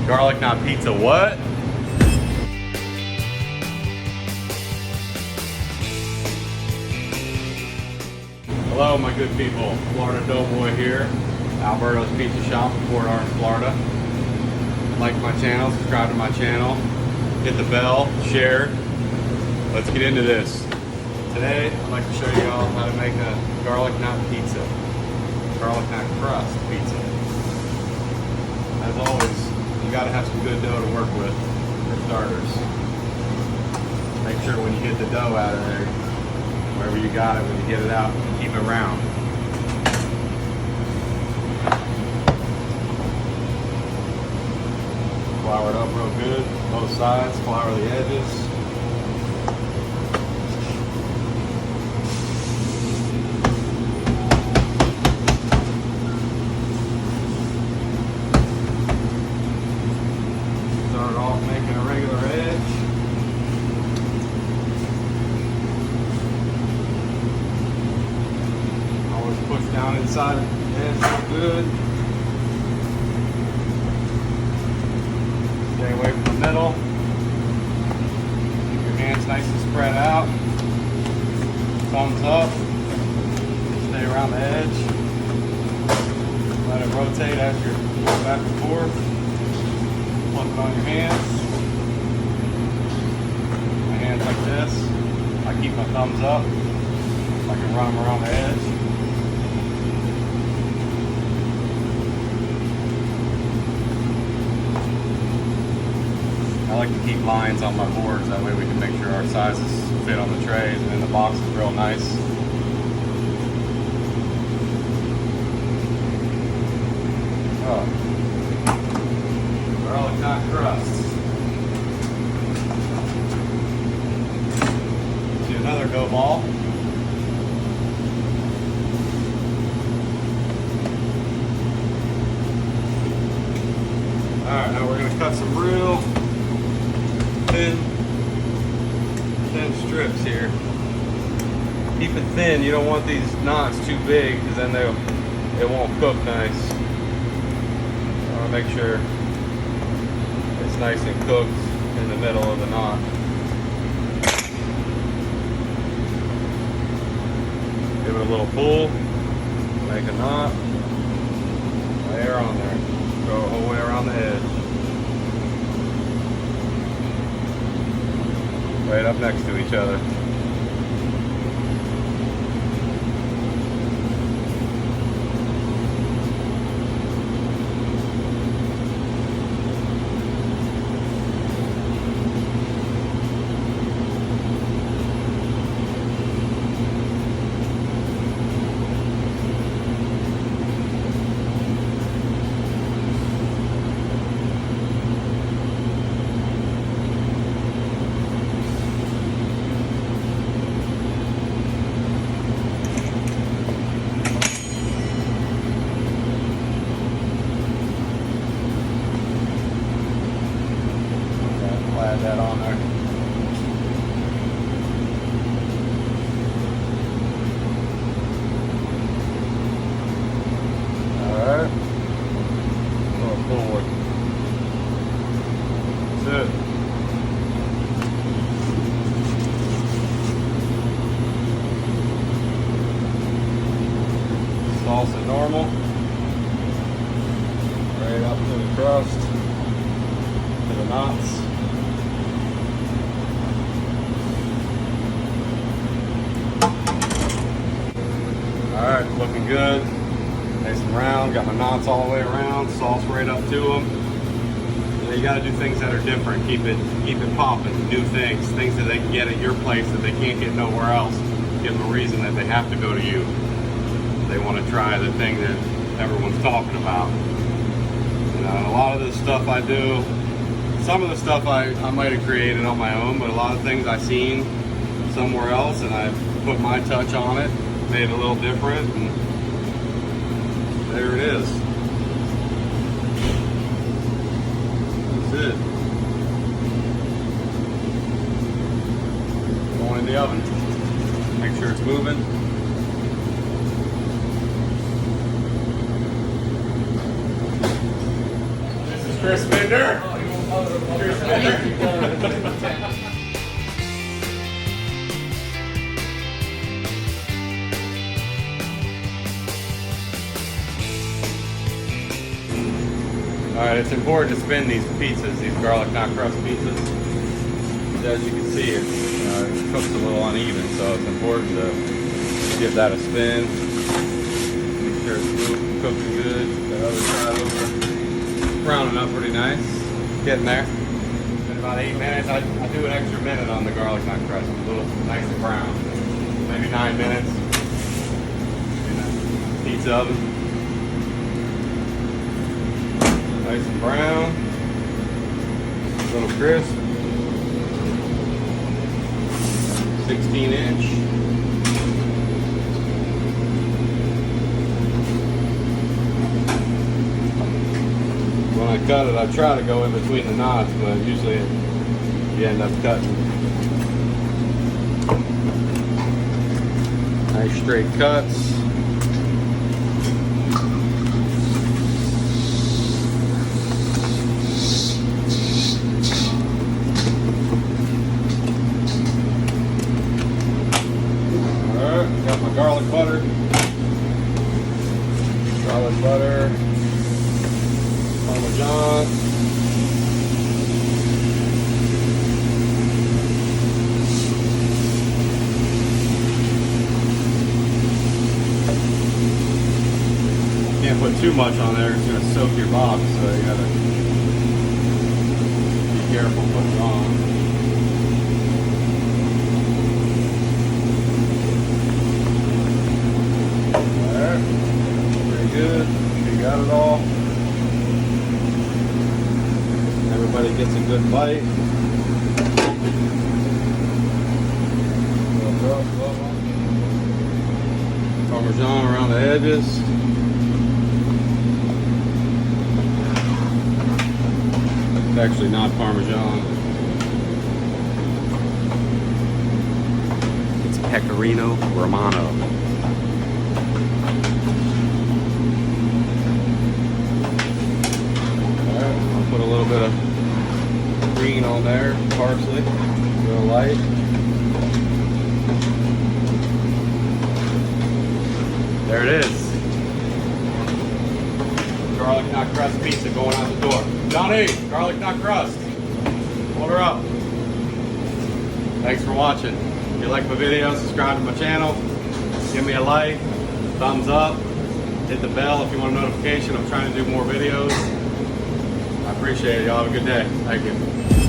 Garlic knot pizza, what? Hello, my good people. Florida Dough Boy here. Alberto's Pizza Shop in Port Orange, Florida. Like my channel, subscribe to my channel, hit the bell, share. Let's get into this. Today, I'd like to show you all how to make a garlic knot pizza. Garlic knot crust pizza. As always, you gotta have some good dough to work with for starters. Make sure when you get the dough out of there, wherever you got it, when you get it out, keep it round. Flour it up real good, both sides, flour the edges. Start off making a regular edge. Always push down inside the edge real good. Stay away from the middle. Keep your hands nice and spread out. Thumbs up. Stay around the edge. Let it rotate as you're going back and forth. Flip it on your hands. My hands like this. I keep my thumbs up. I can run them around the edge. I like to keep lines on my boards, that way we can make sure our sizes fit on the trays, and then the box is real nice. Oh. Garlic knot crust. See another dough ball. Alright, now we're going to cut some real thin strips here. Keep it thin. You don't want these knots too big because then it won't cook nice. I want to make sure it's nice and cooked in the middle of the knot. Give it a little pull. Make a knot. Layer on there. Go the whole way around the edge. Right up next to each other. Add that on there. Alright. Go forward. That's it. Salsa normal. Right up to the crust. To the knots. Alright, looking good. Nice and round. Got my knots all the way around. Sauce right up to them. And you got to do things that are different. Keep it popping. New things. Things that they can get at your place that they can't get nowhere else. Give them a reason that they have to go to you. They want to try the thing that everyone's talking about. You know, a lot of the stuff I do, some of the stuff I might have created on my own, but a lot of things I've seen somewhere else and I've put my touch on it. Made it a little different, and there it is. That's it. Going in the oven. Make sure it's moving. This is Chris Bender. Chris Bender. All right, it's important to spin these pizzas, these garlic not crust pizzas. As you can see, it cooks a little uneven, so it's important to give that a spin. Make sure it's cooking good. The other side over, browning up pretty nice. Getting there. It's been about 8 minutes. I do an extra minute on the garlic not crust, a little nice and brown. Maybe 9 minutes. In a pizza oven. Nice and brown, a little crisp, 16-inch. When I cut it, I try to go in between the knots, but usually you end up cutting. Nice straight cuts. Got my garlic butter, Parmesan, can't put too much on there, it's going to soak your box, so you gotta be careful putting it on. Good. You got it all. Everybody gets a good bite. Parmesan around the edges. It's actually not Parmesan. It's Pecorino Romano. Put a little bit of green on there, parsley, real light. There it is. Garlic not crust pizza going out the door. Johnny, garlic not crust. Hold her up. Thanks for watching. If you like my video, subscribe to my channel. Give me a like, thumbs up, hit the bell if you want a notification. I'm trying to do more videos. I appreciate it. Y'all have a good day. Thank you.